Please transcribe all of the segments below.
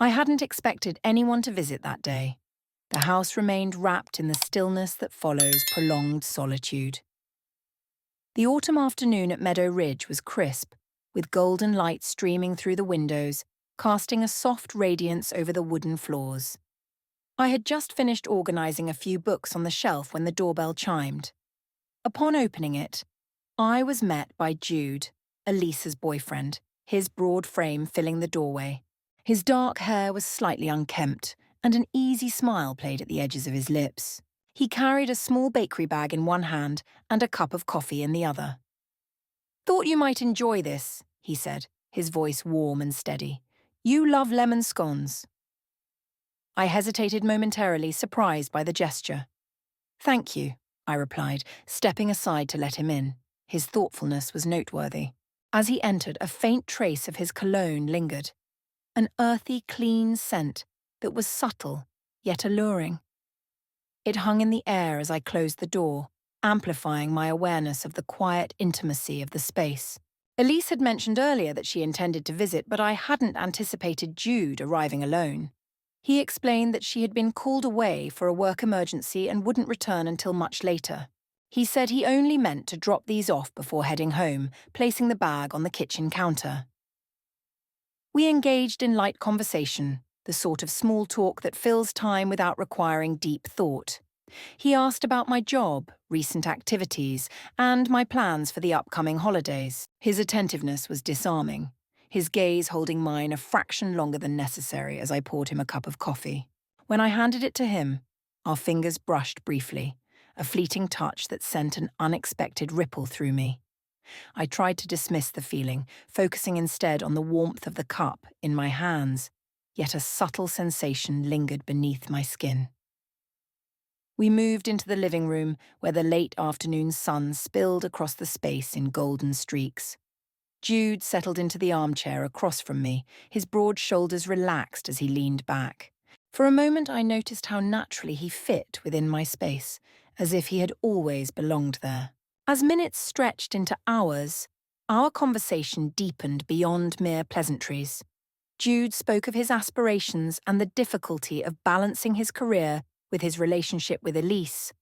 I hadn't expected anyone to visit that day. The house remained wrapped in the stillness that follows prolonged solitude. The autumn afternoon at Meadow Ridge was crisp, with golden light streaming through the windows, casting a soft radiance over the wooden floors. I had just finished organising a few books on the shelf when the doorbell chimed. Upon opening it, I was met by Jude, Elisa's boyfriend, his broad frame filling the doorway. His dark hair was slightly unkempt, and an easy smile played at the edges of his lips. He carried a small bakery bag in one hand and a cup of coffee in the other. "Thought you might enjoy this," he said, his voice warm and steady. "You love lemon scones." I hesitated momentarily, surprised by the gesture. "Thank you," I replied, stepping aside to let him in. His thoughtfulness was noteworthy. As he entered, a faint trace of his cologne lingered, an earthy, clean scent that was subtle, yet alluring. It hung in the air as I closed the door, amplifying my awareness of the quiet intimacy of the space. Elise had mentioned earlier that she intended to visit, but I hadn't anticipated Jude arriving alone. He explained that she had been called away for a work emergency and wouldn't return until much later. He said he only meant to drop these off before heading home, placing the bag on the kitchen counter. We engaged in light conversation, the sort of small talk that fills time without requiring deep thought. He asked about my job, recent activities, and my plans for the upcoming holidays. His attentiveness was disarming, his gaze holding mine a fraction longer than necessary as I poured him a cup of coffee. When I handed it to him, our fingers brushed briefly, a fleeting touch that sent an unexpected ripple through me. I tried to dismiss the feeling, focusing instead on the warmth of the cup in my hands, yet a subtle sensation lingered beneath my skin. We moved into the living room, where the late afternoon sun spilled across the space in golden streaks. Jude settled into the armchair across from me, his broad shoulders relaxed as he leaned back. For a moment I noticed how naturally he fit within my space, as if he had always belonged there. As minutes stretched into hours, our conversation deepened beyond mere pleasantries. Jude spoke of his aspirations and the difficulty of balancing his career with his relationship with Elise,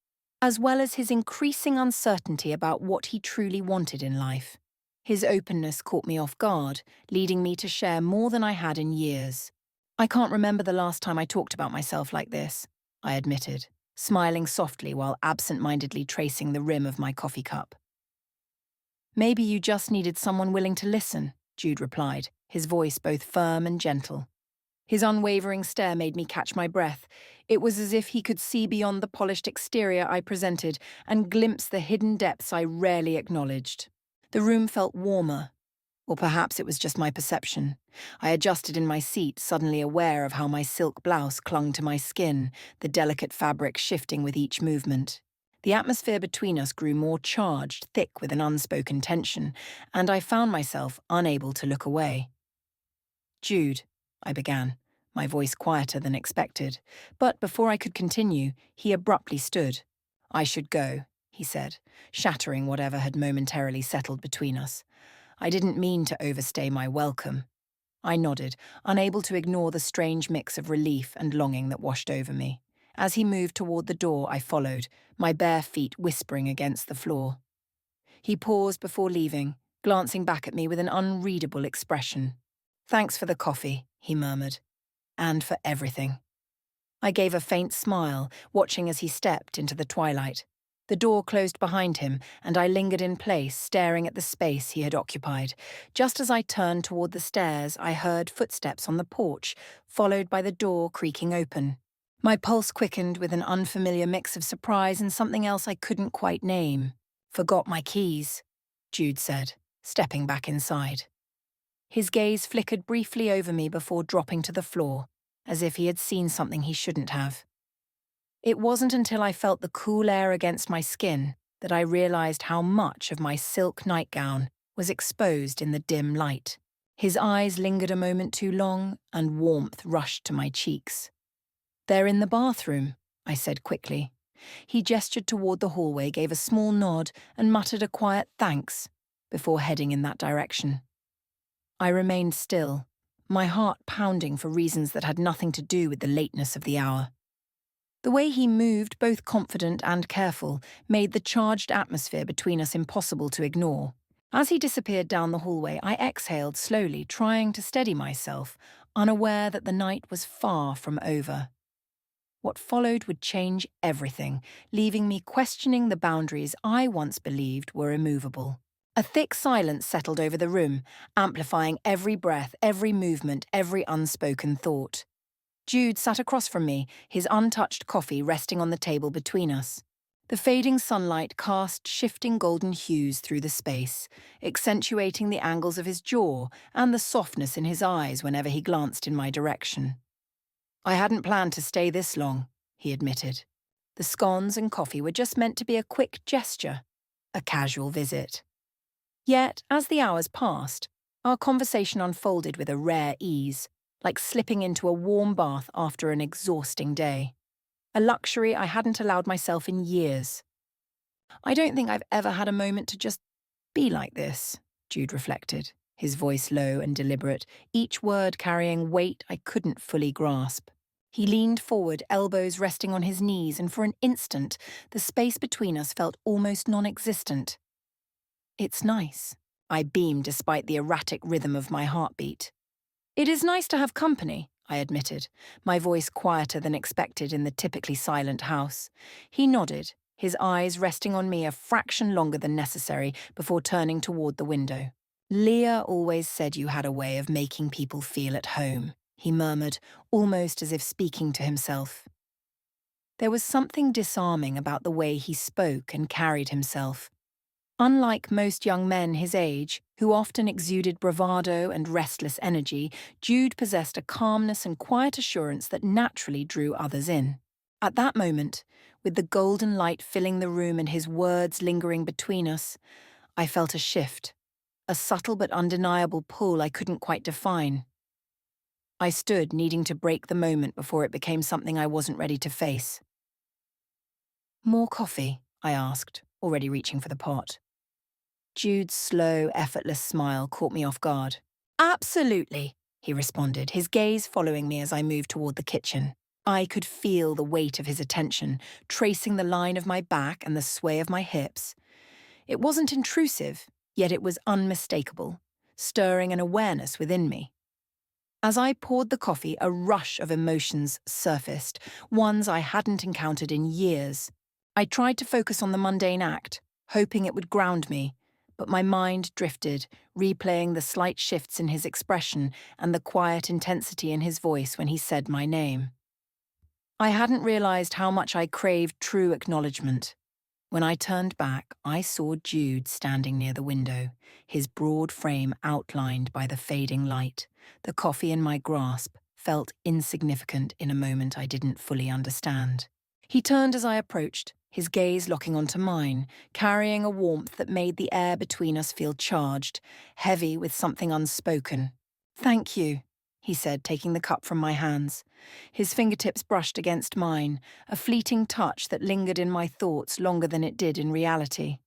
as well as his increasing uncertainty about what he truly wanted in life. His openness caught me off guard, leading me to share more than I had in years. "I can't remember the last time I talked about myself like this," I admitted, smiling softly while absent-mindedly tracing the rim of my coffee cup. "Maybe you just needed someone willing to listen," Jude replied, his voice both firm and gentle. His unwavering stare made me catch my breath. It was as if he could see beyond the polished exterior I presented and glimpse the hidden depths I rarely acknowledged. The room felt warmer, or perhaps it was just my perception. I adjusted in my seat, suddenly aware of how my silk blouse clung to my skin, the delicate fabric shifting with each movement. The atmosphere between us grew more charged, thick with an unspoken tension, and I found myself unable to look away. "Jude," I began, my voice quieter than expected, but before I could continue, he abruptly stood. "I should go," he said, shattering whatever had momentarily settled between us. I didn't mean to overstay my welcome. I nodded, unable to ignore the strange mix of relief and longing that washed over me. As he moved toward the door, I followed, my bare feet whispering against the floor. He paused before leaving, glancing back at me with an unreadable expression. "Thanks for the coffee," he murmured, "and for everything." I gave a faint smile, watching as he stepped into the twilight. The door closed behind him, and I lingered in place, staring at the space he had occupied. Just as I turned toward the stairs, I heard footsteps on the porch, followed by the door creaking open. My pulse quickened with an unfamiliar mix of surprise and something else I couldn't quite name. "Forgot my keys," Jude said, stepping back inside. His gaze flickered briefly over me before dropping to the floor, as if he had seen something he shouldn't have. It wasn't until I felt the cool air against my skin that I realized how much of my silk nightgown was exposed in the dim light. His eyes lingered a moment too long, and warmth rushed to my cheeks. "They're in the bathroom," I said quickly. He gestured toward the hallway, gave a small nod, and muttered a quiet thanks before heading in that direction. I remained still, my heart pounding for reasons that had nothing to do with the lateness of the hour. The way he moved, both confident and careful, made the charged atmosphere between us impossible to ignore. As he disappeared down the hallway, I exhaled slowly, trying to steady myself, unaware that the night was far from over. What followed would change everything, leaving me questioning the boundaries I once believed were immovable. A thick silence settled over the room, amplifying every breath, every movement, every unspoken thought. Jude sat across from me, his untouched coffee resting on the table between us. The fading sunlight cast shifting golden hues through the space, accentuating the angles of his jaw and the softness in his eyes whenever he glanced in my direction. I hadn't planned to stay this long, he admitted. The scones and coffee were just meant to be a quick gesture, a casual visit. Yet, as the hours passed, our conversation unfolded with a rare ease, like slipping into a warm bath after an exhausting day. A luxury I hadn't allowed myself in years. I don't think I've ever had a moment to just be like this, Jude reflected, his voice low and deliberate, each word carrying weight I couldn't fully grasp. He leaned forward, elbows resting on his knees, and for an instant, the space between us felt almost non-existent. It's nice, I beamed despite the erratic rhythm of my heartbeat. It is nice to have company, I admitted, my voice quieter than expected in the typically silent house. He nodded, his eyes resting on me a fraction longer than necessary before turning toward the window. Leah always said you had a way of making people feel at home, he murmured, almost as if speaking to himself. There was something disarming about the way he spoke and carried himself. Unlike most young men his age, who often exuded bravado and restless energy, Jude possessed a calmness and quiet assurance that naturally drew others in. At that moment, with the golden light filling the room and his words lingering between us, I felt a shift, a subtle but undeniable pull I couldn't quite define. I stood, needing to break the moment before it became something I wasn't ready to face. "More coffee?" I asked, already reaching for the pot. Jude's slow, effortless smile caught me off guard. "Absolutely," he responded, his gaze following me as I moved toward the kitchen. I could feel the weight of his attention, tracing the line of my back and the sway of my hips. It wasn't intrusive, yet it was unmistakable, stirring an awareness within me. As I poured the coffee, a rush of emotions surfaced, ones I hadn't encountered in years. I tried to focus on the mundane act, hoping it would ground me, but my mind drifted, replaying the slight shifts in his expression and the quiet intensity in his voice when he said my name. I hadn't realized how much I craved true acknowledgement. When I turned back, I saw Jude standing near the window, his broad frame outlined by the fading light. The coffee in my grasp felt insignificant in a moment I didn't fully understand. He turned as I approached, his gaze locking onto mine, carrying a warmth that made the air between us feel charged, heavy with something unspoken. "Thank you," he said, taking the cup from my hands. His fingertips brushed against mine, a fleeting touch that lingered in my thoughts longer than it did in reality.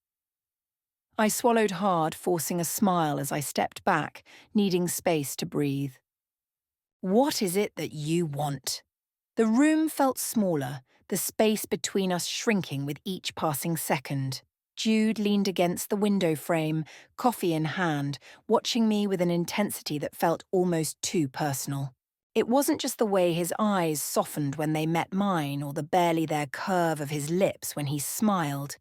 I swallowed hard, forcing a smile as I stepped back, needing space to breathe. "What is it that you want?" The room felt smaller, the space between us shrinking with each passing second. Jude leaned against the window frame, coffee in hand, watching me with an intensity that felt almost too personal. It wasn't just the way his eyes softened when they met mine or the barely there curve of his lips when he smiled.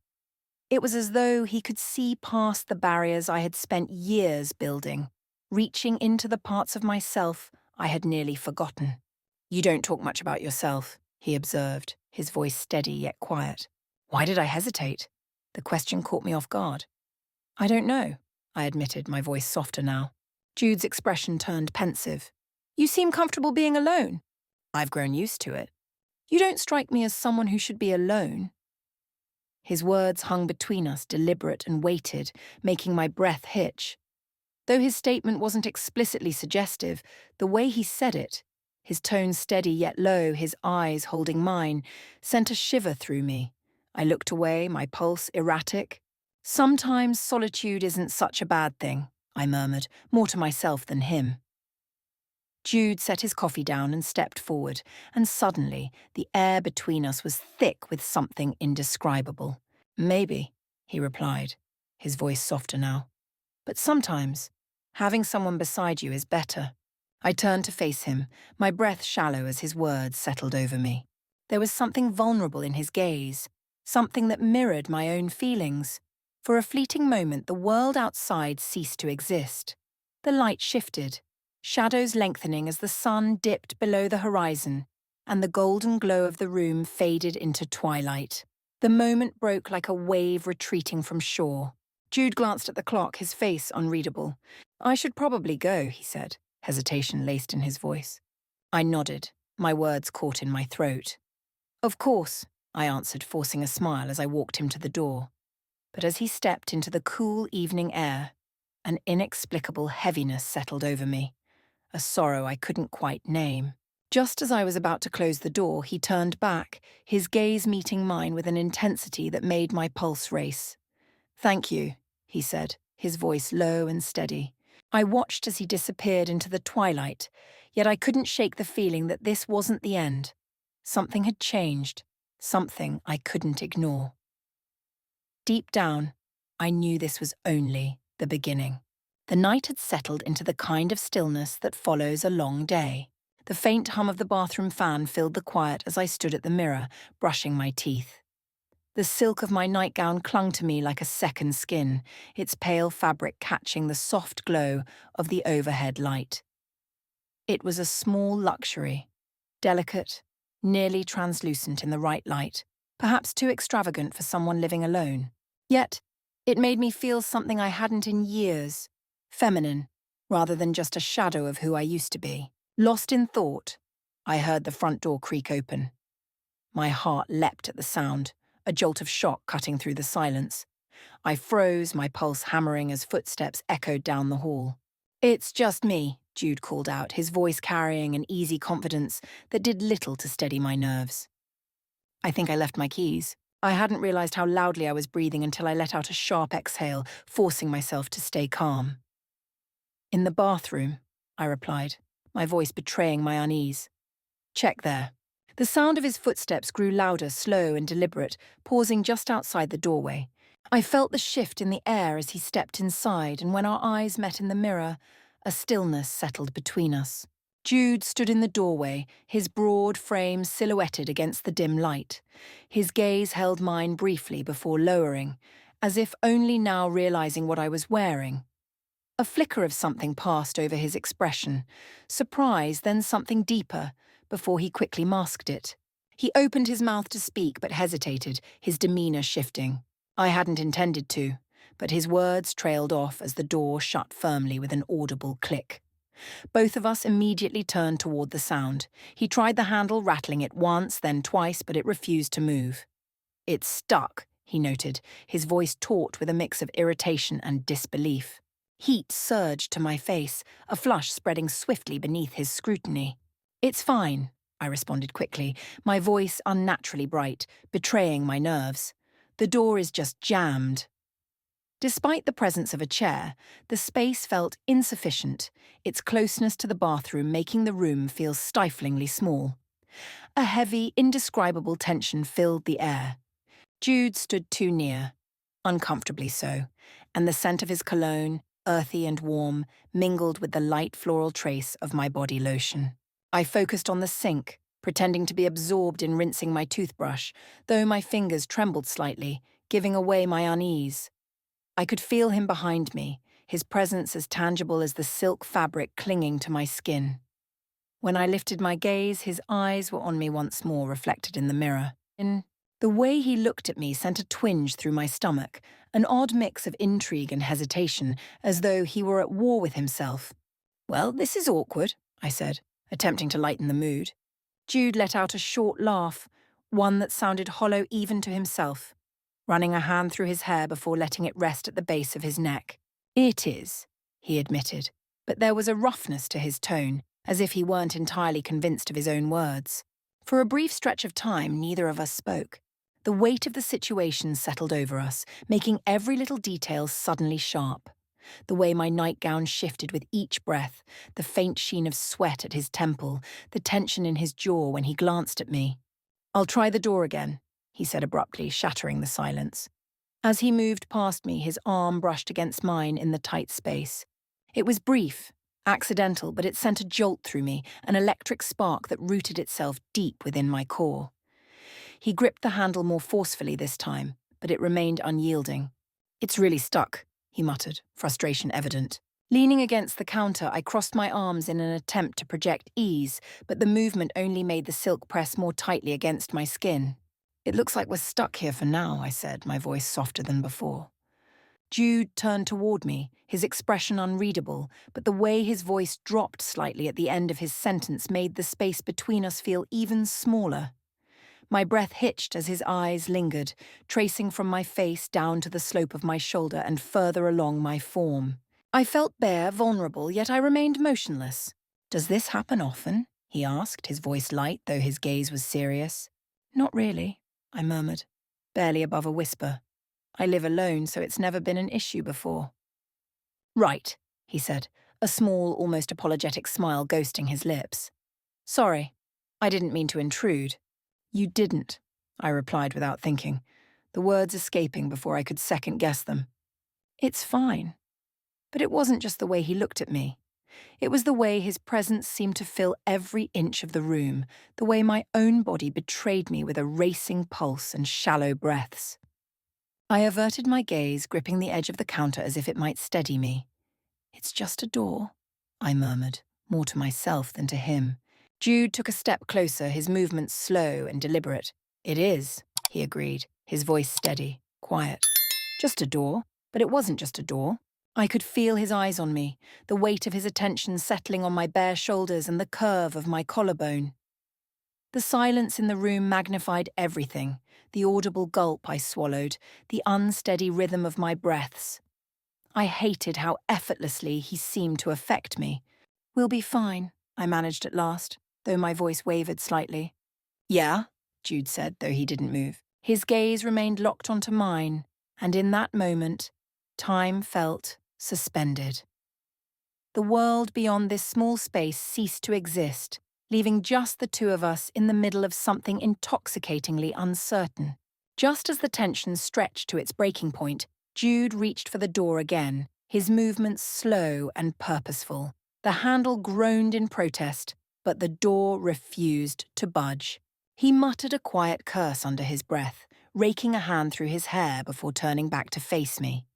It was as though he could see past the barriers I had spent years building, reaching into the parts of myself I had nearly forgotten. "You don't talk much about yourself," he observed, his voice steady yet quiet. Why did I hesitate? The question caught me off guard. "I don't know," I admitted, my voice softer now. Jude's expression turned pensive. "You seem comfortable being alone." "I've grown used to it." "You don't strike me as someone who should be alone." His words hung between us, deliberate and weighted, making my breath hitch. Though his statement wasn't explicitly suggestive, the way he said it, his tone steady yet low, his eyes holding mine, sent a shiver through me. I looked away, my pulse erratic. "Sometimes solitude isn't such a bad thing," I murmured, more to myself than him. Jude set his coffee down and stepped forward, and suddenly the air between us was thick with something indescribable. Maybe, he replied, his voice softer now. But sometimes, having someone beside you is better. I turned to face him, my breath shallow as his words settled over me. There was something vulnerable in his gaze, something that mirrored my own feelings. For a fleeting moment, the world outside ceased to exist. The light shifted, shadows lengthening as the sun dipped below the horizon, and the golden glow of the room faded into twilight. The moment broke like a wave retreating from shore. Jude glanced at the clock, his face unreadable. "I should probably go," he said, hesitation laced in his voice. I nodded, my words caught in my throat. "Of course," I answered, forcing a smile as I walked him to the door. But as he stepped into the cool evening air, an inexplicable heaviness settled over me, a sorrow I couldn't quite name. Just as I was about to close the door, he turned back, his gaze meeting mine with an intensity that made my pulse race. "Thank you," he said, his voice low and steady. I watched as he disappeared into the twilight, yet I couldn't shake the feeling that this wasn't the end. Something had changed, something I couldn't ignore. Deep down, I knew this was only the beginning. The night had settled into the kind of stillness that follows a long day. The faint hum of the bathroom fan filled the quiet as I stood at the mirror, brushing my teeth. The silk of my nightgown clung to me like a second skin, its pale fabric catching the soft glow of the overhead light. It was a small luxury, delicate, nearly translucent in the right light, perhaps too extravagant for someone living alone. Yet, it made me feel something I hadn't in years, feminine, rather than just a shadow of who I used to be. Lost in thought, I heard the front door creak open. My heart leapt at the sound, a jolt of shock cutting through the silence. I froze, my pulse hammering as footsteps echoed down the hall. "It's just me," Jude called out, his voice carrying an easy confidence that did little to steady my nerves. I think I left my keys. I hadn't realized how loudly I was breathing until I let out a sharp exhale, forcing myself to stay calm. "In the bathroom," I replied, my voice betraying my unease. "Check there." The sound of his footsteps grew louder, slow and deliberate, pausing just outside the doorway. I felt the shift in the air as he stepped inside, and when our eyes met in the mirror, a stillness settled between us. Jude stood in the doorway, his broad frame silhouetted against the dim light. His gaze held mine briefly before lowering, as if only now realizing what I was wearing. A flicker of something passed over his expression, surprise, then something deeper, before he quickly masked it. He opened his mouth to speak but hesitated, his demeanor shifting. I hadn't intended to, but his words trailed off as the door shut firmly with an audible click. Both of us immediately turned toward the sound. He tried the handle, rattling it once, then twice, but it refused to move. "It's stuck," he noted, his voice taut with a mix of irritation and disbelief. Heat surged to my face, a flush spreading swiftly beneath his scrutiny. "It's fine," I responded quickly, my voice unnaturally bright, betraying my nerves. "The door is just jammed." Despite the presence of a chair, the space felt insufficient, its closeness to the bathroom making the room feel stiflingly small. A heavy, indescribable tension filled the air. Jude stood too near, uncomfortably so, and the scent of his cologne, earthy and warm, mingled with the light floral trace of my body lotion. I focused on the sink, pretending to be absorbed in rinsing my toothbrush, though my fingers trembled slightly, giving away my unease. I could feel him behind me, his presence as tangible as the silk fabric clinging to my skin. When I lifted my gaze, his eyes were on me once more, reflected in the mirror. The way he looked at me sent a twinge through my stomach, an odd mix of intrigue and hesitation, as though he were at war with himself. "Well, this is awkward," I said, attempting to lighten the mood. Jude let out a short laugh, one that sounded hollow even to himself, running a hand through his hair before letting it rest at the base of his neck. "It is," he admitted, but there was a roughness to his tone, as if he weren't entirely convinced of his own words. For a brief stretch of time, neither of us spoke. The weight of the situation settled over us, making every little detail suddenly sharp. The way my nightgown shifted with each breath, the faint sheen of sweat at his temple, the tension in his jaw when he glanced at me. "I'll try the door again," he said abruptly, shattering the silence. As he moved past me, his arm brushed against mine in the tight space. It was brief, accidental, but it sent a jolt through me, an electric spark that rooted itself deep within my core. He gripped the handle more forcefully this time, but it remained unyielding. "It's really stuck," he muttered, frustration evident. Leaning against the counter, I crossed my arms in an attempt to project ease, but the movement only made the silk press more tightly against my skin. "It looks like we're stuck here for now," I said, my voice softer than before. Jude turned toward me, his expression unreadable, but the way his voice dropped slightly at the end of his sentence made the space between us feel even smaller. My breath hitched as his eyes lingered, tracing from my face down to the slope of my shoulder and further along my form. I felt bare, vulnerable, yet I remained motionless. "Does this happen often?" he asked, his voice light, though his gaze was serious. "Not really," I murmured, barely above a whisper. "I live alone, so it's never been an issue before." "Right," he said, a small, almost apologetic smile ghosting his lips. "Sorry, I didn't mean to intrude." "You didn't," I replied without thinking, the words escaping before I could second-guess them. "It's fine." But it wasn't just the way he looked at me. It was the way his presence seemed to fill every inch of the room, the way my own body betrayed me with a racing pulse and shallow breaths. I averted my gaze, gripping the edge of the counter as if it might steady me. "It's just a door," I murmured, more to myself than to him. Jude took a step closer, his movements slow and deliberate. "It is," he agreed, his voice steady, quiet. "Just a door, but it wasn't just a door." I could feel his eyes on me, the weight of his attention settling on my bare shoulders and the curve of my collarbone. The silence in the room magnified everything, the audible gulp I swallowed, the unsteady rhythm of my breaths. I hated how effortlessly he seemed to affect me. "We'll be fine," I managed at last, though my voice wavered slightly. "Yeah," Jude said, though he didn't move. His gaze remained locked onto mine, and in that moment, time felt suspended. The world beyond this small space ceased to exist, leaving just the two of us in the middle of something intoxicatingly uncertain. Just as the tension stretched to its breaking point, Jude reached for the door again, his movements slow and purposeful. The handle groaned in protest, but the door refused to budge. He muttered a quiet curse under his breath, raking a hand through his hair before turning back to face me.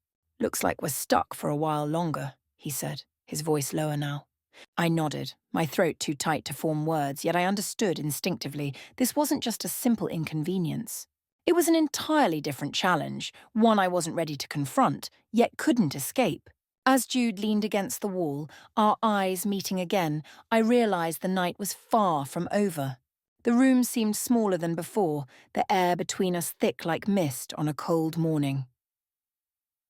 "Looks like we're stuck for a while longer," he said, his voice lower now. I nodded, my throat too tight to form words, yet I understood instinctively this wasn't just a simple inconvenience. It was an entirely different challenge, one I wasn't ready to confront, yet couldn't escape. As Jude leaned against the wall, our eyes meeting again, I realized the night was far from over. The room seemed smaller than before, the air between us thick like mist on a cold morning.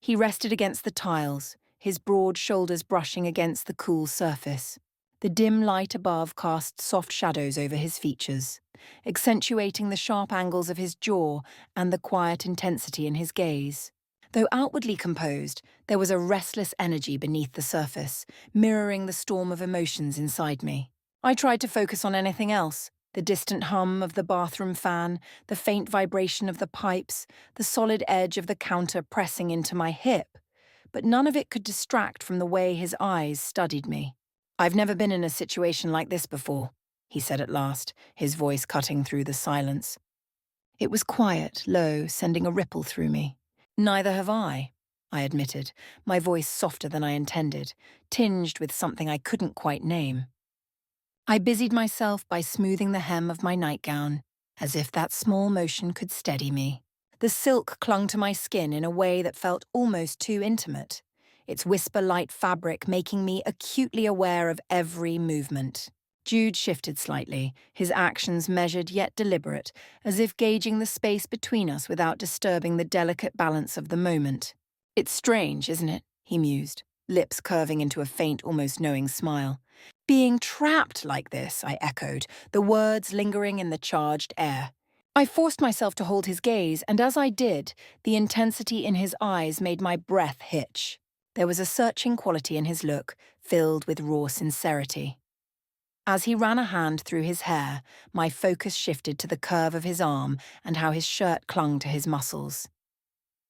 He rested against the tiles, his broad shoulders brushing against the cool surface. The dim light above cast soft shadows over his features, accentuating the sharp angles of his jaw and the quiet intensity in his gaze. Though outwardly composed, there was a restless energy beneath the surface, mirroring the storm of emotions inside me. I tried to focus on anything else. The distant hum of the bathroom fan, the faint vibration of the pipes, the solid edge of the counter pressing into my hip. But none of it could distract from the way his eyes studied me. "I've never been in a situation like this before," he said at last, his voice cutting through the silence. It was quiet, low, sending a ripple through me. "Neither have I admitted, my voice softer than I intended, tinged with something I couldn't quite name. I busied myself by smoothing the hem of my nightgown, as if that small motion could steady me. The silk clung to my skin in a way that felt almost too intimate, its whisper-light fabric making me acutely aware of every movement. Jude shifted slightly, his actions measured yet deliberate, as if gauging the space between us without disturbing the delicate balance of the moment. "It's strange, isn't it?" he mused, lips curving into a faint, almost knowing smile. "Being trapped like this," I echoed, the words lingering in the charged air. I forced myself to hold his gaze, and as I did, the intensity in his eyes made my breath hitch. There was a searching quality in his look, filled with raw sincerity. As he ran a hand through his hair, my focus shifted to the curve of his arm and how his shirt clung to his muscles.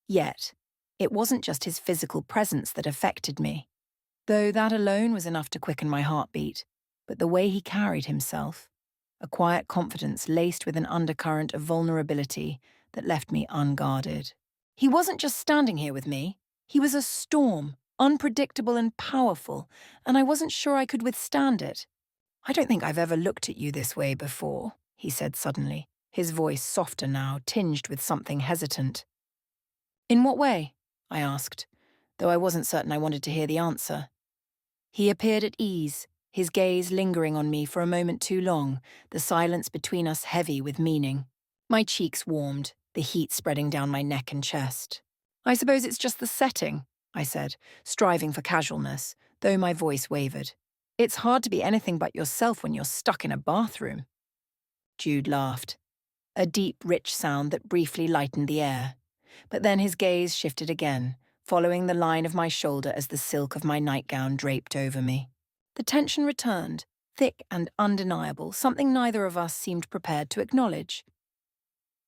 Yet, it wasn't just his physical presence that affected me, though that alone was enough to quicken my heartbeat, but the way he carried himself, a quiet confidence laced with an undercurrent of vulnerability that left me unguarded. He wasn't just standing here with me, he was a storm, unpredictable and powerful, and I wasn't sure I could withstand it. "I don't think I've ever looked at you this way before," he said suddenly, his voice softer now, tinged with something hesitant. "In what way?" I asked, though I wasn't certain I wanted to hear the answer. He appeared at ease, his gaze lingering on me for a moment too long, the silence between us heavy with meaning. My cheeks warmed, the heat spreading down my neck and chest. "I suppose it's just the setting," I said, striving for casualness, though my voice wavered. "It's hard to be anything but yourself when you're stuck in a bathroom." Jude laughed, a deep, rich sound that briefly lightened the air. But then his gaze shifted again, following the line of my shoulder as the silk of my nightgown draped over me. The tension returned, thick and undeniable, something neither of us seemed prepared to acknowledge.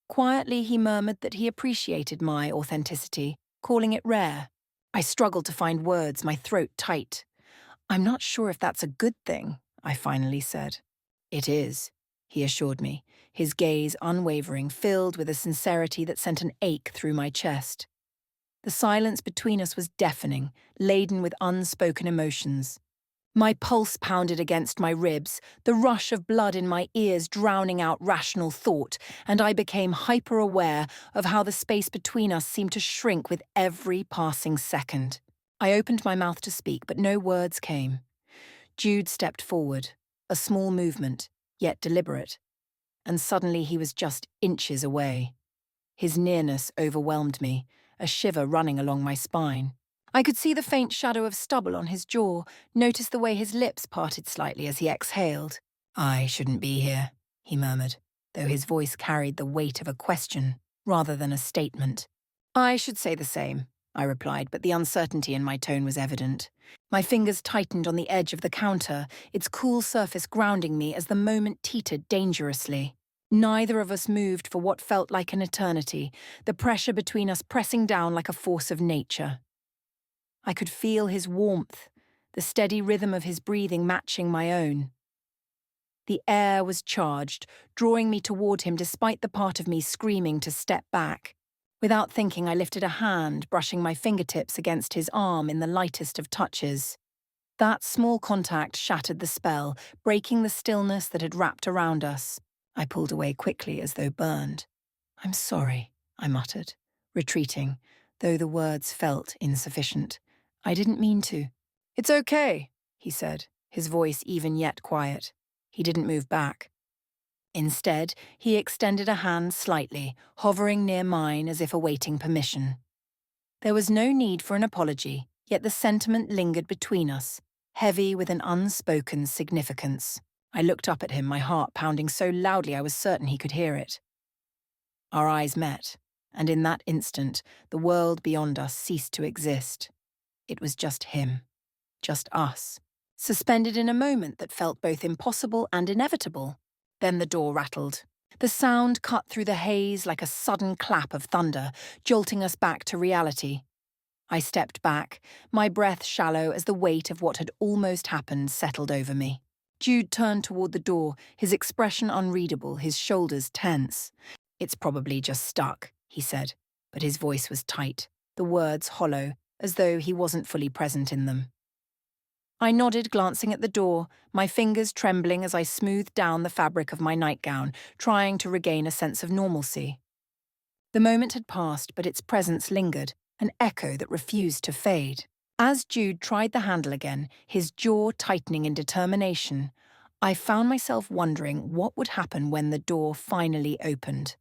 Quietly, he murmured that he appreciated my authenticity, calling it rare. I struggled to find words, my throat tight. "I'm not sure if that's a good thing," I finally said. "It is," he assured me, his gaze unwavering, filled with a sincerity that sent an ache through my chest. The silence between us was deafening, laden with unspoken emotions. My pulse pounded against my ribs, the rush of blood in my ears drowning out rational thought, and I became hyper-aware of how the space between us seemed to shrink with every passing second. I opened my mouth to speak, but no words came. Jude stepped forward, a small movement, yet deliberate, and suddenly he was just inches away. His nearness overwhelmed me, a shiver running along my spine. I could see the faint shadow of stubble on his jaw, notice the way his lips parted slightly as he exhaled. "I shouldn't be here," he murmured, though his voice carried the weight of a question rather than a statement. "I should say the same," I replied, but the uncertainty in my tone was evident. My fingers tightened on the edge of the counter, its cool surface grounding me as the moment teetered dangerously. Neither of us moved for what felt like an eternity, the pressure between us pressing down like a force of nature. I could feel his warmth, the steady rhythm of his breathing matching my own. The air was charged, drawing me toward him despite the part of me screaming to step back. Without thinking, I lifted a hand, brushing my fingertips against his arm in the lightest of touches. That small contact shattered the spell, breaking the stillness that had wrapped around us. I pulled away quickly as though burned. "I'm sorry," I muttered, retreating, though the words felt insufficient. "I didn't mean to." "It's okay," he said, his voice even yet quiet. He didn't move back. Instead, he extended a hand slightly, hovering near mine as if awaiting permission. There was no need for an apology, yet the sentiment lingered between us, heavy with an unspoken significance. I looked up at him, my heart pounding so loudly I was certain he could hear it. Our eyes met, and in that instant, the world beyond us ceased to exist. It was just him, just us, suspended in a moment that felt both impossible and inevitable. Then the door rattled. The sound cut through the haze like a sudden clap of thunder, jolting us back to reality. I stepped back, my breath shallow as the weight of what had almost happened settled over me. Jude turned toward the door, his expression unreadable, his shoulders tense. "It's probably just stuck," he said, but his voice was tight, the words hollow, as though he wasn't fully present in them. I nodded, glancing at the door, my fingers trembling as I smoothed down the fabric of my nightgown, trying to regain a sense of normalcy. The moment had passed, but its presence lingered, an echo that refused to fade. As Jude tried the handle again, his jaw tightening in determination, I found myself wondering what would happen when the door finally opened.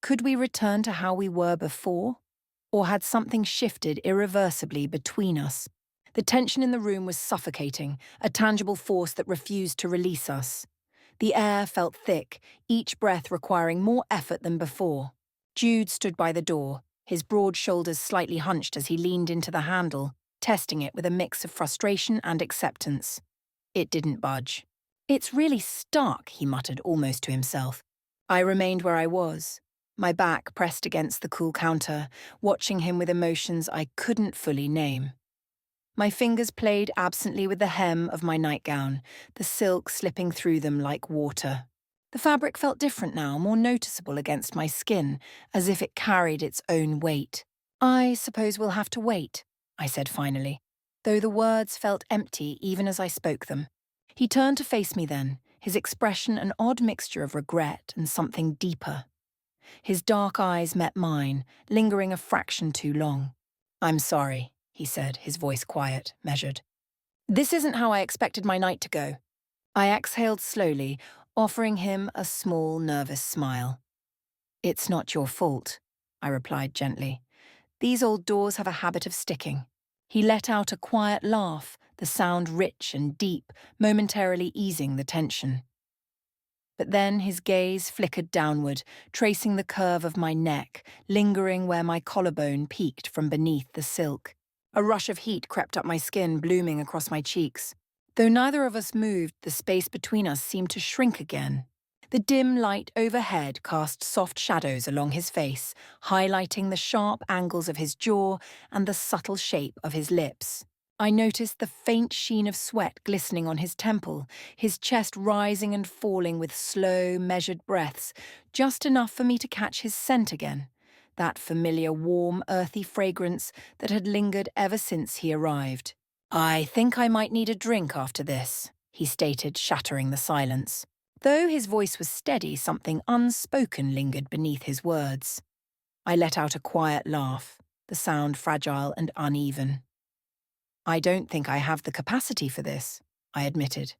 Could we return to how we were before? Or had something shifted irreversibly between us? The tension in the room was suffocating, a tangible force that refused to release us. The air felt thick, each breath requiring more effort than before. Jude stood by the door, his broad shoulders slightly hunched as he leaned into the handle, testing it with a mix of frustration and acceptance. It didn't budge. "It's really stuck," he muttered almost to himself. I remained where I was, my back pressed against the cool counter, watching him with emotions I couldn't fully name. My fingers played absently with the hem of my nightgown, the silk slipping through them like water. The fabric felt different now, more noticeable against my skin, as if it carried its own weight. "I suppose we'll have to wait," I said finally, though the words felt empty even as I spoke them. He turned to face me then, his expression an odd mixture of regret and something deeper. His dark eyes met mine, lingering a fraction too long. "I'm sorry," he said, his voice quiet, measured. "This isn't how I expected my night to go." I exhaled slowly, offering him a small, nervous smile. "It's not your fault," I replied gently. "These old doors have a habit of sticking." He let out a quiet laugh, the sound rich and deep, momentarily easing the tension. But then his gaze flickered downward, tracing the curve of my neck, lingering where my collarbone peeked from beneath the silk. A rush of heat crept up my skin, blooming across my cheeks. Though neither of us moved, the space between us seemed to shrink again. The dim light overhead cast soft shadows along his face, highlighting the sharp angles of his jaw and the subtle shape of his lips. I noticed the faint sheen of sweat glistening on his temple, his chest rising and falling with slow, measured breaths, just enough for me to catch his scent again, that familiar warm, earthy fragrance that had lingered ever since he arrived. "I think I might need a drink after this," he stated, shattering the silence. Though his voice was steady, something unspoken lingered beneath his words. I let out a quiet laugh, the sound fragile and uneven. "I don't think I have the capacity for this," I admitted.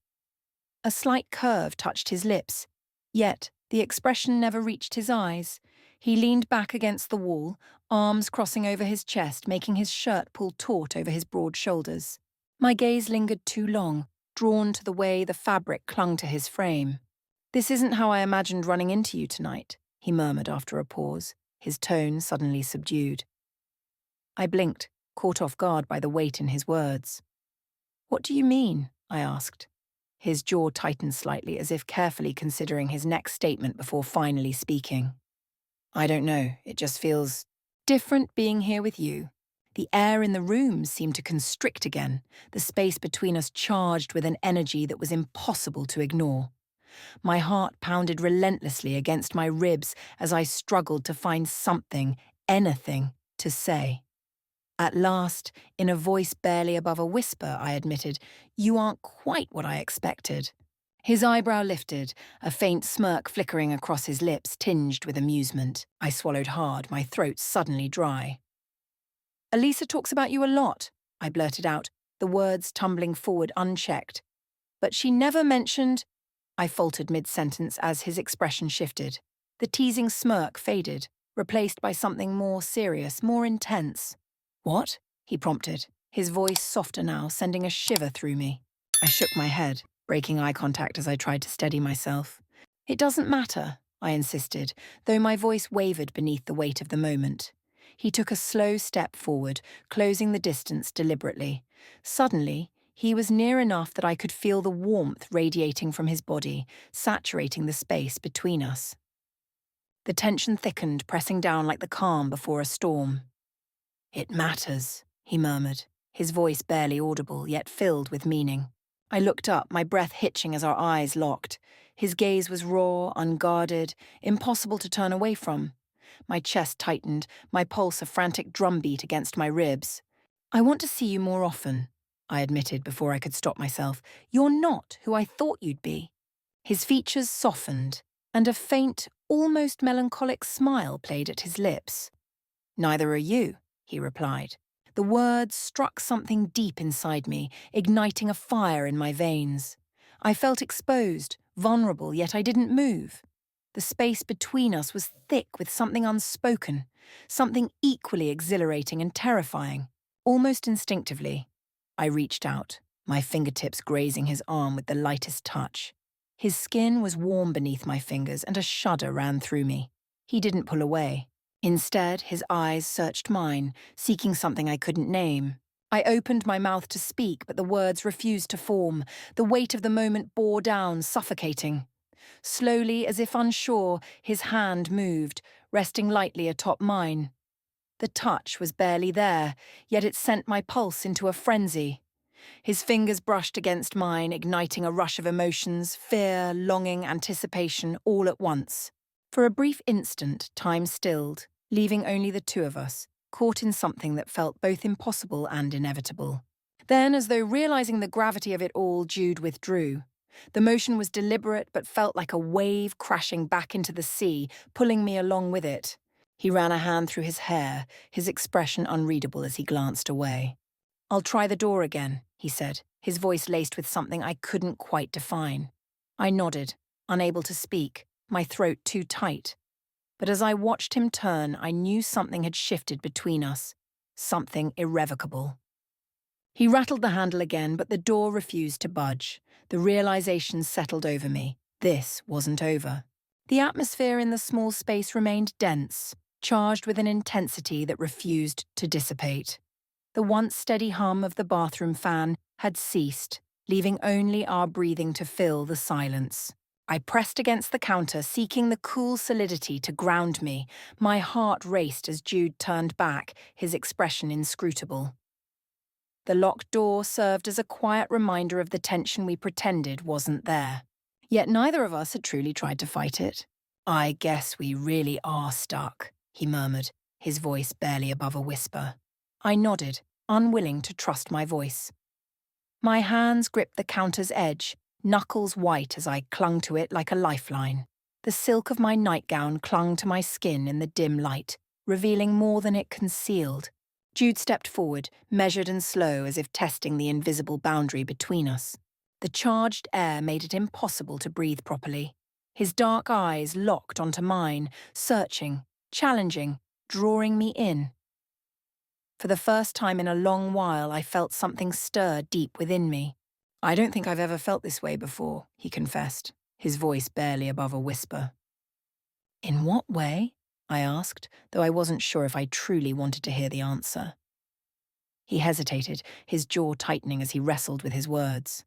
A slight curve touched his lips, yet the expression never reached his eyes. He leaned back against the wall, arms crossing over his chest, making his shirt pull taut over his broad shoulders. My gaze lingered too long, drawn to the way the fabric clung to his frame. "This isn't how I imagined running into you tonight," he murmured after a pause, his tone suddenly subdued. I blinked, caught off guard by the weight in his words. "What do you mean?" I asked. His jaw tightened slightly, as if carefully considering his next statement before finally speaking. "I don't know, it just feels different being here with you." The air in the room seemed to constrict again, the space between us charged with an energy that was impossible to ignore. My heart pounded relentlessly against my ribs as I struggled to find something, anything, to say. At last, in a voice barely above a whisper, I admitted, "You aren't quite what I expected." His eyebrow lifted, a faint smirk flickering across his lips, tinged with amusement. I swallowed hard, my throat suddenly dry. "Elisa talks about you a lot," I blurted out, the words tumbling forward unchecked. "But she never mentioned—" I faltered mid-sentence as his expression shifted. The teasing smirk faded, replaced by something more serious, more intense. "What?" he prompted, his voice softer now, sending a shiver through me. I shook my head, breaking eye contact as I tried to steady myself. "It doesn't matter," I insisted, though my voice wavered beneath the weight of the moment. He took a slow step forward, closing the distance deliberately. Suddenly, he was near enough that I could feel the warmth radiating from his body, saturating the space between us. The tension thickened, pressing down like the calm before a storm. "It matters," he murmured, his voice barely audible, yet filled with meaning. I looked up, my breath hitching as our eyes locked. His gaze was raw, unguarded, impossible to turn away from. My chest tightened, my pulse a frantic drumbeat against my ribs. "I want to see you more often," I admitted before I could stop myself. "You're not who I thought you'd be." His features softened, and a faint, almost melancholic smile played at his lips. "Neither are you," he replied. The words struck something deep inside me, igniting a fire in my veins. I felt exposed, vulnerable, yet I didn't move. The space between us was thick with something unspoken, something equally exhilarating and terrifying. Almost instinctively, I reached out, my fingertips grazing his arm with the lightest touch. His skin was warm beneath my fingers, and a shudder ran through me. He didn't pull away. Instead, his eyes searched mine, seeking something I couldn't name. I opened my mouth to speak, but the words refused to form. The weight of the moment bore down, suffocating. Slowly, as if unsure, his hand moved, resting lightly atop mine. The touch was barely there, yet it sent my pulse into a frenzy. His fingers brushed against mine, igniting a rush of emotions, fear, longing, anticipation, all at once. For a brief instant, time stilled, leaving only the two of us, caught in something that felt both impossible and inevitable. Then, as though realizing the gravity of it all, Jude withdrew. The motion was deliberate but felt like a wave crashing back into the sea, pulling me along with it. He ran a hand through his hair, his expression unreadable as he glanced away. "I'll try the door again," he said, his voice laced with something I couldn't quite define. I nodded, unable to speak, my throat too tight. But as I watched him turn, I knew something had shifted between us, something irrevocable. He rattled the handle again, but the door refused to budge. The realization settled over me. This wasn't over. The atmosphere in the small space remained dense, charged with an intensity that refused to dissipate. The once steady hum of the bathroom fan had ceased, leaving only our breathing to fill the silence. I pressed against the counter, seeking the cool solidity to ground me. My heart raced as Jude turned back, his expression inscrutable. The locked door served as a quiet reminder of the tension we pretended wasn't there. Yet neither of us had truly tried to fight it. "I guess we really are stuck," he murmured, his voice barely above a whisper. I nodded, unwilling to trust my voice. My hands gripped the counter's edge, knuckles white as I clung to it like a lifeline. The silk of my nightgown clung to my skin in the dim light, revealing more than it concealed. Jude stepped forward, measured and slow, as if testing the invisible boundary between us. The charged air made it impossible to breathe properly. His dark eyes locked onto mine, searching, challenging, drawing me in. For the first time in a long while, I felt something stir deep within me. "I don't think I've ever felt this way before," he confessed, his voice barely above a whisper. "In what way?" I asked, though I wasn't sure if I truly wanted to hear the answer. He hesitated, his jaw tightening as he wrestled with his words.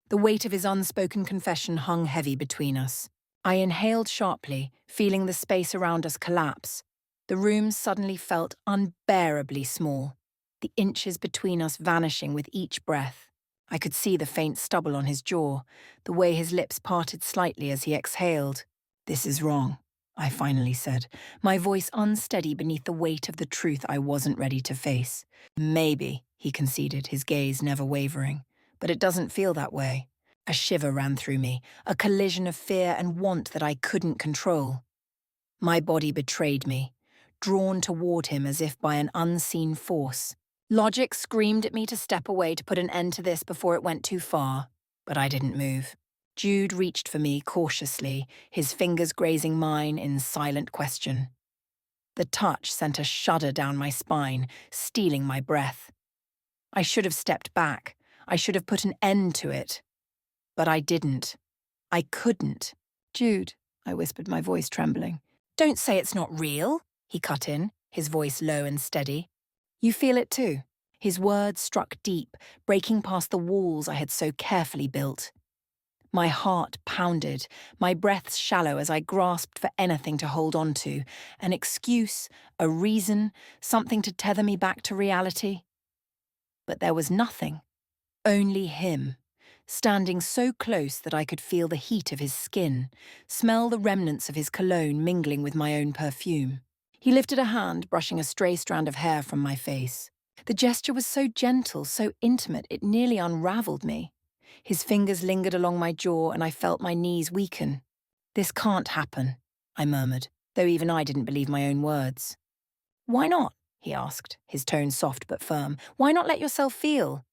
The weight of his unspoken confession hung heavy between us. I inhaled sharply, feeling the space around us collapse. The room suddenly felt unbearably small, the inches between us vanishing with each breath. I could see the faint stubble on his jaw, the way his lips parted slightly as he exhaled. "This is wrong," I finally said, my voice unsteady beneath the weight of the truth I wasn't ready to face. "Maybe," he conceded, his gaze never wavering, "but it doesn't feel that way." A shiver ran through me, a collision of fear and want that I couldn't control. My body betrayed me, drawn toward him as if by an unseen force. Logic screamed at me to step away to put an end to this before it went too far, but I didn't move. Jude reached for me cautiously, his fingers grazing mine in silent question. The touch sent a shudder down my spine, stealing my breath. I should have stepped back. I should have put an end to it. But I didn't. I couldn't. "Jude," I whispered, my voice trembling. "Don't say it's not real," he cut in, his voice low and steady. "You feel it too." His words struck deep, breaking past the walls I had so carefully built. My heart pounded, my breath shallow as I grasped for anything to hold on to, an excuse, a reason, something to tether me back to reality. But there was nothing, only him, standing so close that I could feel the heat of his skin, smell the remnants of his cologne mingling with my own perfume. He lifted a hand, brushing a stray strand of hair from my face. The gesture was so gentle, so intimate, it nearly unraveled me. His fingers lingered along my jaw, and I felt my knees weaken. "This can't happen," I murmured, though even I didn't believe my own words. "Why not?" he asked, his tone soft but firm. "Why not let yourself feel?"